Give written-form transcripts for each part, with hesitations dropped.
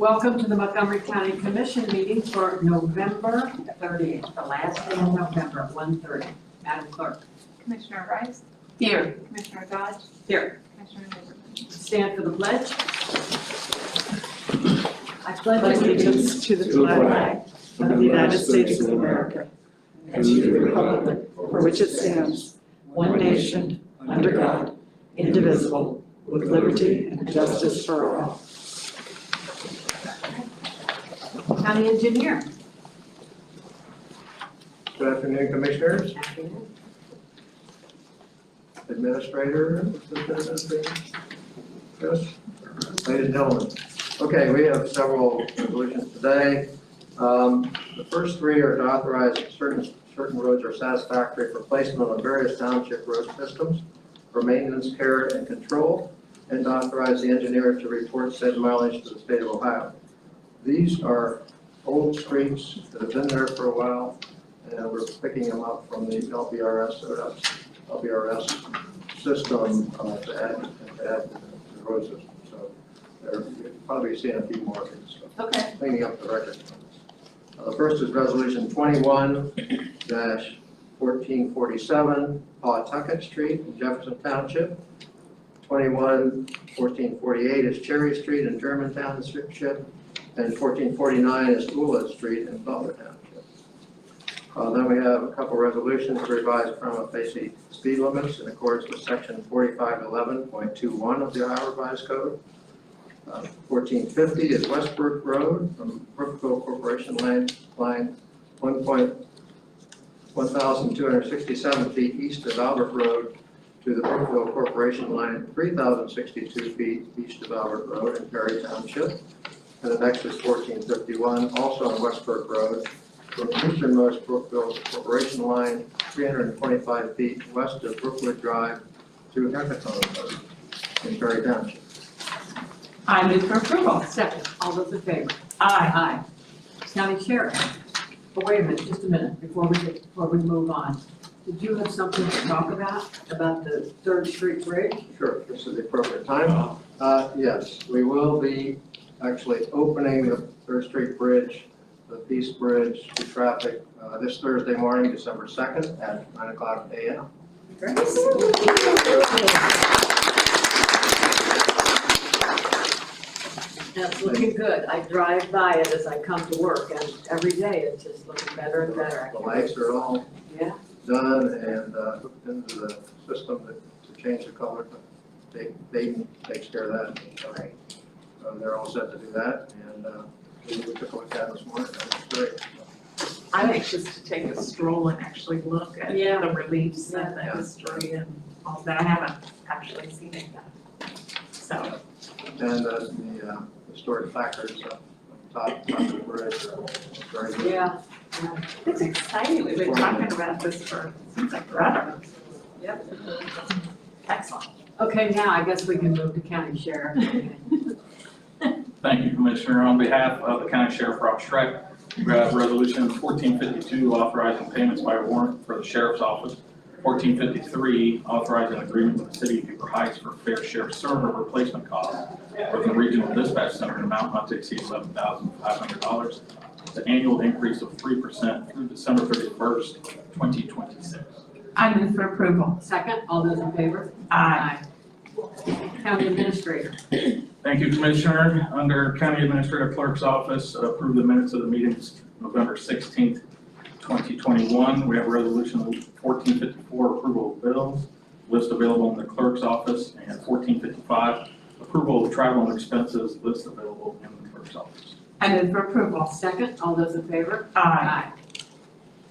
Welcome to the Montgomery County Commission meeting for November 30th, the last day of November, 1:30. Madam Clerk. Commissioner Rice? Here. Commissioner Dodge? Here. Commissioner Liberman? Stand for the pledge. I pledge allegiance to the flag of the United States of America and to the republic for which it stands, one nation, under God, indivisible, with liberty and justice for all. County Engineer. Good afternoon, Commissioners, Administrator, yes, ladies and gentlemen. Okay, we have several resolutions today. The first three are to authorize certain roads are satisfactory for placement on various township road systems for maintenance, care, and control, and to authorize the engineer to report said mileage to the state of Ohio. These are old streets that have been there for a while, and we're picking them up from the LBRS system to add to the road system. So you'll probably seeing a few more things. So Okay. cleaning up the record. The first is Resolution 21-1447, Pawtucket Street in Jefferson Township. 21-1448 is Cherry Street in Germantown Township. And 1449 is Ula Street in Butler Township. Then we have a couple resolutions to revise prima facie speed limits in accordance with section 4511.21 of the Ohio Revised Code. 1450 is Westbrook Road from Brookville Corporation line 1,267 feet east of Albert Road to the Brookville Corporation line 3,062 feet east of Albert Road in Perry Township. And the next is 1451, also on Westbrook Road, from the easternmost Brookville Corporation line, 325 feet west of Brookwood Drive to Hackathon Road in Perry Township. I move for approval. Second. All those in favor? Aye. Aye. County Sheriff. Oh, wait a minute, just a minute, before we move on. Did you have something to talk about the 3rd Street Bridge? Sure, this is the appropriate time. Yes, we will be actually opening the 3rd Street Bridge, the Peace Bridge to traffic this Thursday morning, December 2nd at 9:00 a.m. That's looking good. I drive by it as I come to work, and every day it's just looking better and better. The lights are all Yeah. done and hooked into the system to change the color. Dayton takes care of that. So they're all set to do that, and we took a look at it this morning. That was great. I'm anxious to take a stroll and actually look at Yeah. the reliefs and the Yeah. history and all that. I haven't actually seen it yet. So, And the historic placards up on top of the bridge are very good. Yeah. it's exciting. We've been talking about this for, seems like forever. Yep. Excellent. Okay, now I guess we can move to County Sheriff. Thank you, Commissioner. On behalf of the County Sheriff, Rob Schreck, we have Resolution 1452 authorizing payments by warrant for the Sheriff's Office. 1453 authorizing agreement with the City of Beaver Heights for fair share server replacement costs for the Regional Dispatch Center in amount not to exceed $11,500. It's an annual increase of 3% through December 31st, 2026. I move for approval. Second, all those in favor? Aye. County Administrator. Thank you, Commissioner. Under County Administrator Clerk's Office, approve the minutes of the meetings November 16th, 2021. We have a resolution 1454, approval of bills, list available in the clerk's office, and 1455, approval of travel and expenses, list available in the clerk's office. I move for approval. Second, all those in favor? Aye.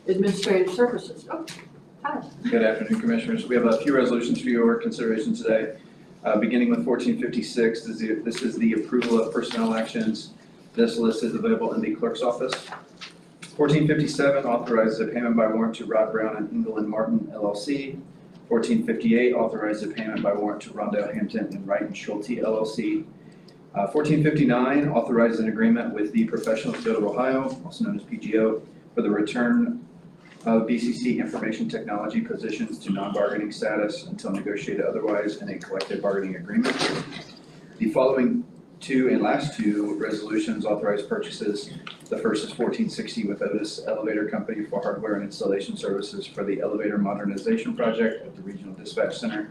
Administrative Services. Oh, hi. Good afternoon, Commissioners. We have a few resolutions for your consideration today. Beginning with 1456, this is the approval of personnel actions. This list is available in the clerk's office. 1457 authorizes a payment by warrant to Rod Brown and England Martin LLC. 1458 authorizes a payment by warrant to Rondell Hampton and Wright and Schulte LLC. 1459 authorizes an agreement with the Professional Field of Ohio, also known as PGO, for the return of BCC information technology positions to non-bargaining status until negotiated otherwise in a collective bargaining agreement. The following Two and last two resolutions authorize purchases. The first is 1460 with Otis Elevator Company for hardware and installation services for the elevator modernization project at the Regional Dispatch Center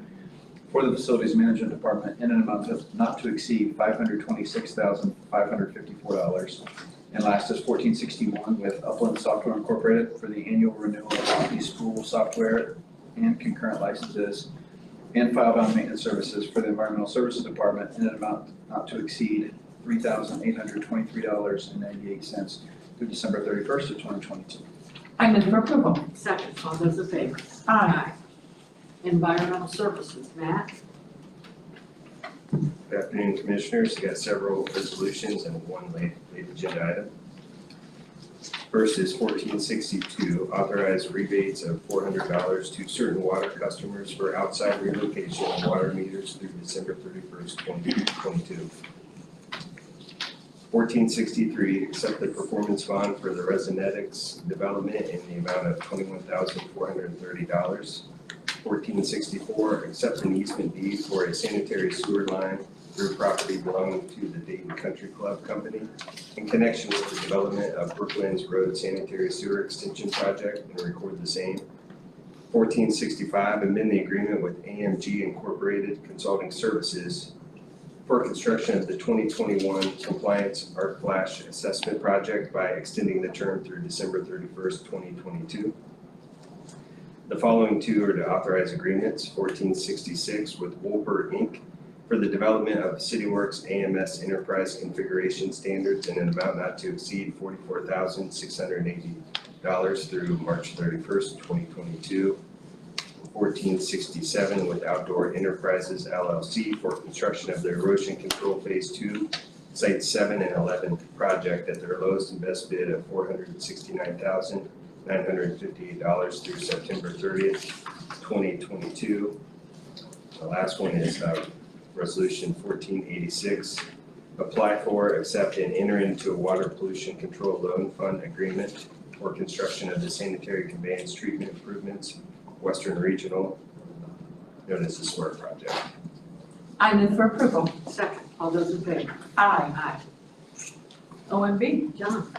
for the Facilities Management Department in an amount of not to exceed $526,554. And last is 1461 with Upland Software Incorporated for the annual renewal of Office School software and concurrent licenses and file-bound maintenance services for the Environmental Services Department in an amount not to exceed $3,823.98 through December 31st of 2022. I move for approval. Second. All those in favor? Aye. Environmental Services, Matt. Good afternoon, Commissioners. We got several resolutions and one late agenda item. First is 1462, authorize rebates of $400 to certain water customers for outside relocation of water meters through December 31st, 2022. 1463, accept the performance bond for the Resonetics development in the amount of $21,430. 1464, accept an easement deed for a sanitary sewer line through property belonging to the Dayton Country Club Company in connection with the development of Brooklands Road Sanitary Sewer Extension Project and record the same. 1465, amend the agreement with AMG Incorporated Consulting Services for construction of the 2021 Compliance Arc Flash Assessment Project by extending the term through December 31st, 2022. The following two are to authorize agreements, 1466 with Wolper Inc. for the development of CityWorks AMS Enterprise Configuration Standards in an amount not to exceed $44,680 through March 31st, 2022. 1467 with Outdoor Enterprises LLC for construction of the Erosion Control Phase 2, Site 7 and 11 project at their lowest and best bid of $469,958 through September 30th, 2022. The last one is Resolution 1486, apply for, accept, and enter into a water pollution control loan fund agreement for construction of the sanitary conveyance treatment improvements, Western Regional, known as the SMART project. I move for approval. Second. All those in favor? Aye. Aye. OMB, John.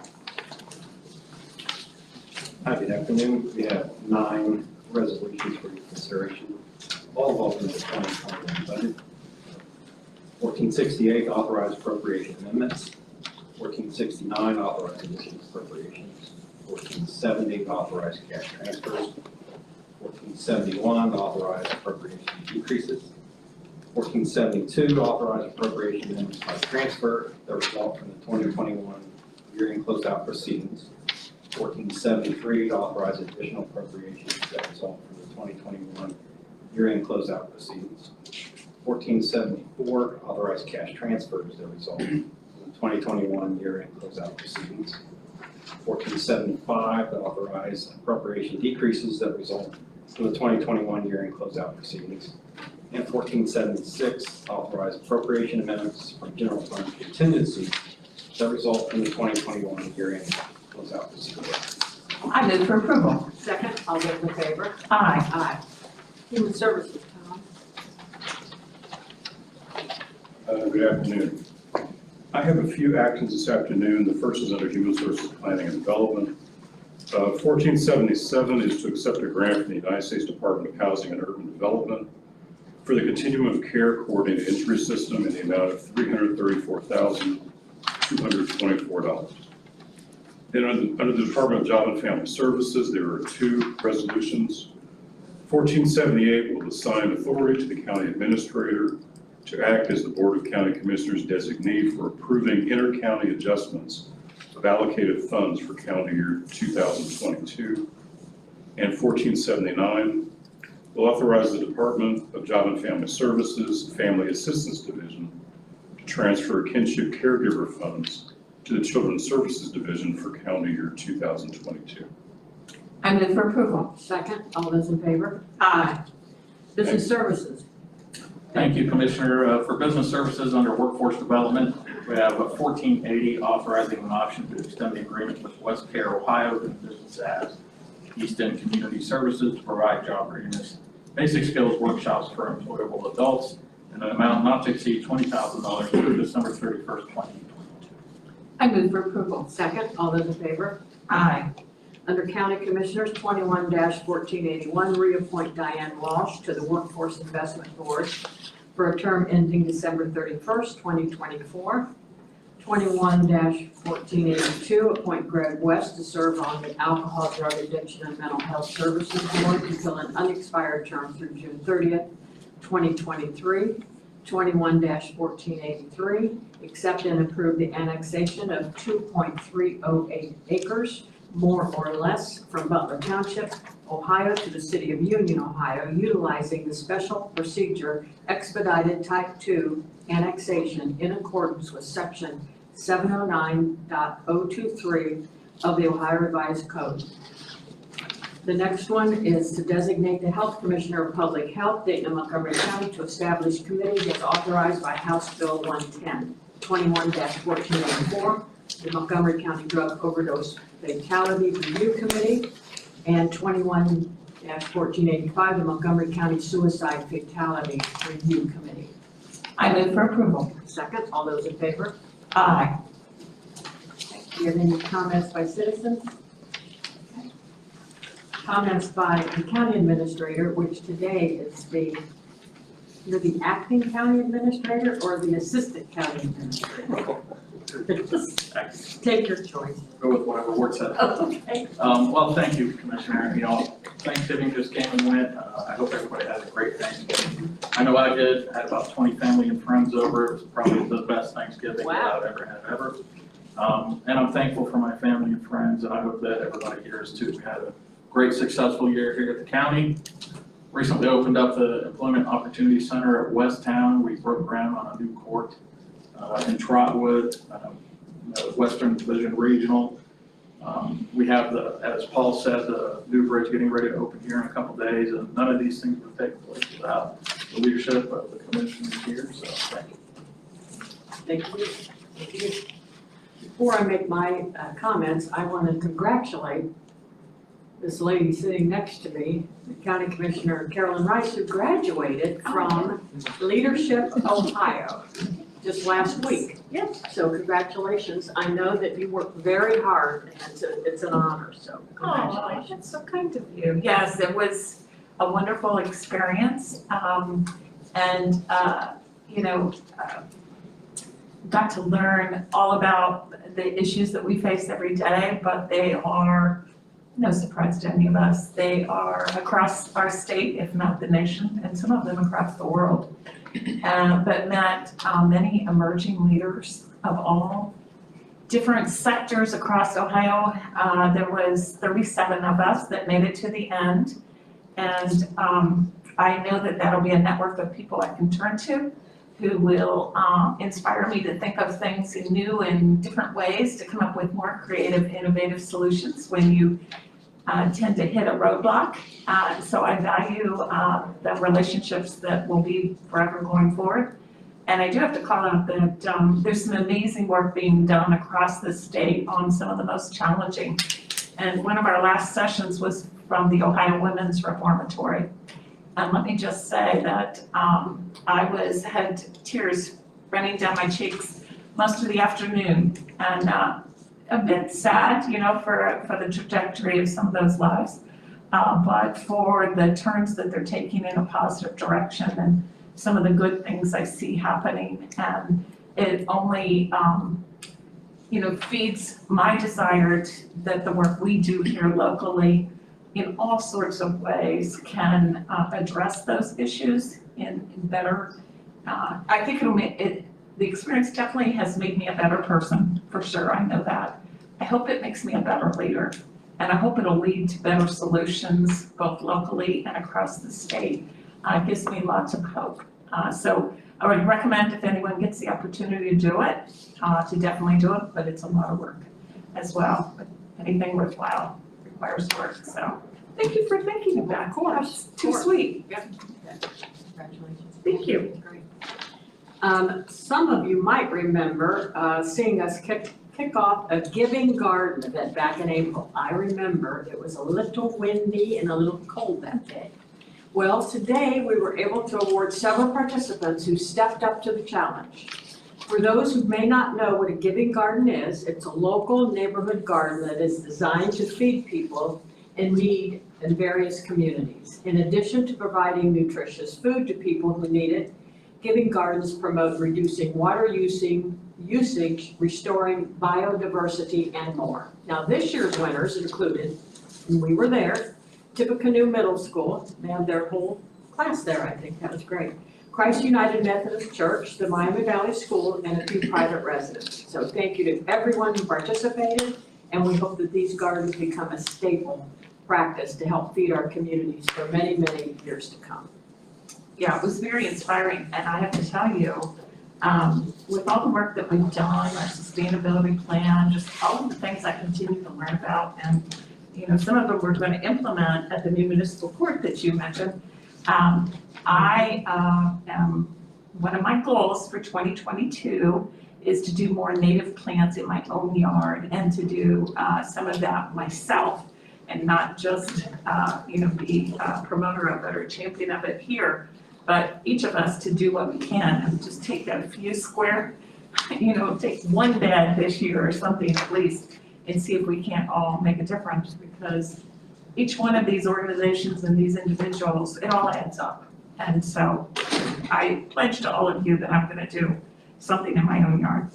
Hi, good afternoon. We have 9 resolutions for your consideration, all of them in the 2021 budget. 1468, authorized appropriation amendments. 1469, authorized additional appropriations. 1470, authorized cash transfers. 1471, authorized appropriation decreases. 1472, authorized appropriation amendments by transfer that result from the 2021 year-end closeout proceedings. 1473, authorize additional appropriations that result from the 2021 year-end closeout proceedings. 1474, authorize cash transfers that result from the 2021 year-end closeout proceedings. 1475, authorize appropriation decreases that result from the 2021 year-end closeout proceedings. And 1476, authorize appropriation amendments from general fund contingencies that result from the 2021 year-end closeout proceedings. I move for approval. Second. All those in favor? Aye. Aye. Human Services, Tom. Good afternoon. I have a few actions this afternoon. The first is under Human Services Planning and Development. 1477 is to accept a grant from the United States Department of Housing and Urban Development for the Continuum of Care Coordinated Entry System in the amount of $334,224. Then under the Department of Job and Family Services, there are 2 resolutions. 1478 will assign authority to the county administrator to act as the Board of County Commissioners designee for approving inter-county adjustments of allocated funds for calendar year 2022. And 1479 will authorize the Department of Job and Family Services Family Assistance Division to transfer kinship caregiver funds to the Children's Services Division for calendar year 2022. I move for approval. Second. All those in favor? Aye. Business Services. Thank you, Commissioner. For business services under workforce development, we have a 1480 authorizing an option to extend the agreement with West Care, Ohio, doing business as East End Community Services to provide job readiness, basic skills workshops for employable adults in an amount not to exceed $20,000 through December 31st, 2022. I move for approval. Second, all those in favor? Aye. Under County Commissioners, 21-1481, reappoint Diane Walsh to the Workforce Investment Board for a term ending December 31st, 2024. 21-1482, appoint Greg West to serve on the Alcohol, Drug Addiction, and Mental Health Services Board until an unexpired term through June 30th, 2023. 21-1483, accept and approve the annexation of 2.308 acres, more or less, from Butler Township, Ohio to the city of Union, Ohio, utilizing the special procedure expedited type 2 annexation in accordance with section 709.023 of the Ohio Revised Code. The next one is to designate the Health Commissioner of Public Health, Dayton and Montgomery County, to establish committee as authorized by House Bill 110, 21-1484, the Montgomery County Drug Overdose Fatality Review Committee, and 21-1485, the Montgomery County Suicide Fatality Review Committee. I move for approval. Second, all those in favor? Aye. Do you have any comments by citizens? Comments by the county administrator, which today is you're the acting county administrator or the assistant county administrator? Take your choice. Go with whatever word said. Okay. Well, thank you, Commissioner. You know, Thanksgiving just came and went. I hope everybody had a great Thanksgiving. I know I did. I had about 20 family and friends over. It was probably the best Thanksgiving that I've ever had ever. And I'm thankful for my family and friends, and I hope that everybody here is too. We had a great, successful year here at the county. Recently opened up the Employment Opportunity Center at Westtown. We broke ground on a new court in Trotwood, Western Division Regional. We have as Paul said, the new bridge getting ready to open here in a couple days, and none of these things would take place without the leadership of the commissioners here, so thank you. Thank you. Thank you. Before I make my comments, I want to congratulate this lady sitting next to me, the County Commissioner Carolyn Rice, who graduated from Leadership Ohio just last week. Yep. So congratulations. I know that you worked very hard, and it's an honor, so Oh, congratulations. that's so kind of you. Yes, it was a wonderful experience. Got to learn all about the issues that we face every day, but they are no surprise to any of us. They are across our state, if not the nation, and some of them across the world. But met many emerging leaders of all different sectors across Ohio. There was 37 of us that made it to the end. And I know that that'll be a network of people I can turn to who will inspire me to think of things in new and different ways to come up with more creative, innovative solutions when you tend to hit a roadblock. So I value the relationships that will be forever going forward. And I do have to call out that there's some amazing work being done across the state on some of the most challenging. And one of our last sessions was from the Ohio Women's Reformatory. And let me just say that I had tears running down my cheeks most of the afternoon, and a bit sad, for the trajectory of some of those lives, but for the turns that they're taking in a positive direction and some of the good things I see happening. And it only, feeds my desire that the work we do here locally in all sorts of ways can address those issues in better, I think the experience definitely has made me a better person, for sure, I know that. I hope it makes me a better leader, and I hope it'll lead to better solutions, both locally and across the state. It gives me lots of hope. So I would recommend, if anyone gets the opportunity to do it, to definitely do it, but it's a lot of work as well. But anything worthwhile requires work, so thank you for thinking of that. Of course. Too sweet. Congratulations. Thank you. Great. Some of you might remember seeing us kick off a Giving Garden event back in April. I remember it was a little windy and a little cold that day. Well, today we were able to award several participants who stepped up to the challenge. For those who may not know what a giving garden is, it's a local neighborhood garden that is designed to feed people in need in various communities. In addition to providing nutritious food to people who need it, giving gardens promote reducing water usage, restoring biodiversity, and more. Now, this year's winners included, and we were there, Tippecanoe Middle School. They had their whole class there, I think. That was great. Christ United Methodist Church, the Miami Valley School, and a few private residents. So thank you to everyone who participated, and we hope that these gardens become a staple practice to help feed our communities for many, many years to come. Yeah, it was very inspiring, and I have to tell you, with all the work that we've done, our sustainability plan, just all of the things I continue to learn about, and, you know, some of them we're going to implement at the new municipal court that you mentioned. One of my goals for 2022 is to do more native plants in my own yard and to do some of that myself and not just, be a promoter of it or champion of it here, but each of us to do what we can and just take a few square, take one bed this year or something at least and see if we can't all make a difference, because each one of these organizations and these individuals, it all adds up. And so I pledge to all of you that I'm gonna do something in my own yard.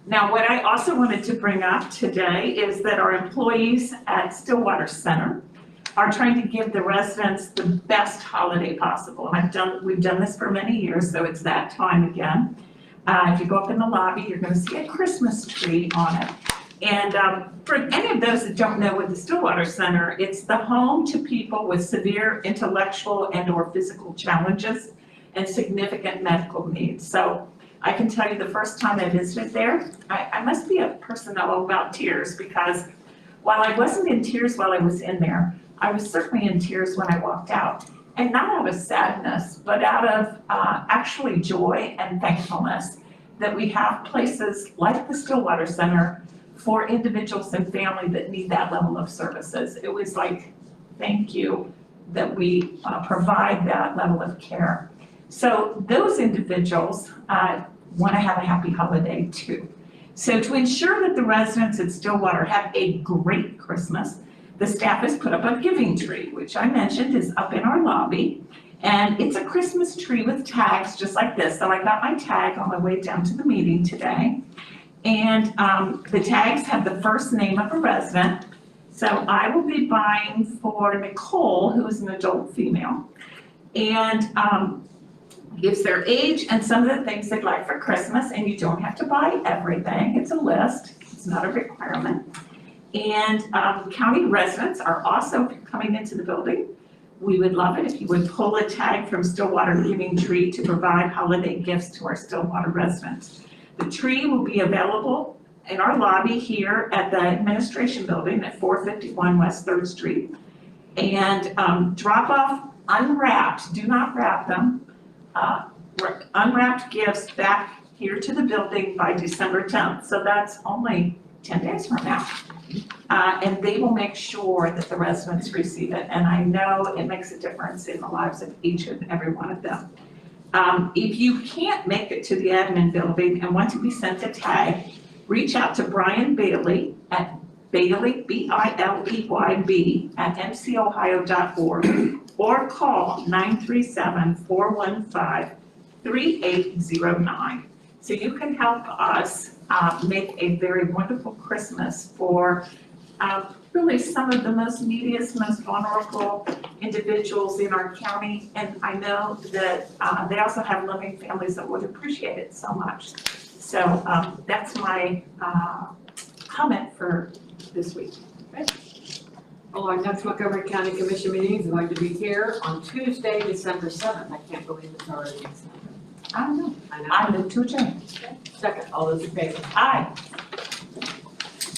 Now, what I also wanted to bring up today is that our employees at Stillwater Center are trying to give the residents the best holiday possible. And we've done this for many years, so it's that time again. If you go up in the lobby, you're gonna see a Christmas tree on it. And for any of those that don't know what the Stillwater Center, it's the home to people with severe intellectual and or physical challenges and significant medical needs. So I can tell you the first time I visited there, I must be a person all about tears, because while I wasn't in tears while I was in there, I was certainly in tears when I walked out. And not out of sadness, but out of actually joy and thankfulness that we have places like the Stillwater Center for individuals and family that need that level of services. It was like, thank you that we provide that level of care. So those individuals want to have a happy holiday too. So to ensure that the residents at Stillwater have a great Christmas, the staff has put up a giving tree, which I mentioned is up in our lobby. And it's a Christmas tree with tags just like this. So I got my tag on my way down to the meeting today. And the tags have the first name of a resident. So I will be buying for Nicole, who is an adult female, and gives their age and some of the things they'd like for Christmas. And you don't have to buy everything. It's a list. It's not a requirement. And county residents are also coming into the building. We would love it if you would pull a tag from Stillwater Giving Tree to provide holiday gifts to our Stillwater residents. The tree will be available in our lobby here at the administration building at 451 West 3rd Street. And drop off unwrapped, do not wrap them, unwrapped gifts back here to the building by December 10th. So that's only 10 days from now. And they will make sure that the residents receive it. And I know it makes a difference in the lives of each and every one of them. If you can't make it to the admin building and want to be sent a tag, reach out to Brian Bailey at Bailey, B-I-L-E-Y-B @mcohio.org or call 937-415-3809. So you can help us make a very wonderful Christmas for really some of the most neediest, most vulnerable individuals in our county. And I know that they also have loving families that would appreciate it so much. So that's my comment for this week. Okay. Well, our next Montgomery County Commission meeting is going to be here on Tuesday, December 7th. I can't believe it's already December. I don't know. I know. I move to adjourn. Second, all those in favor? Aye.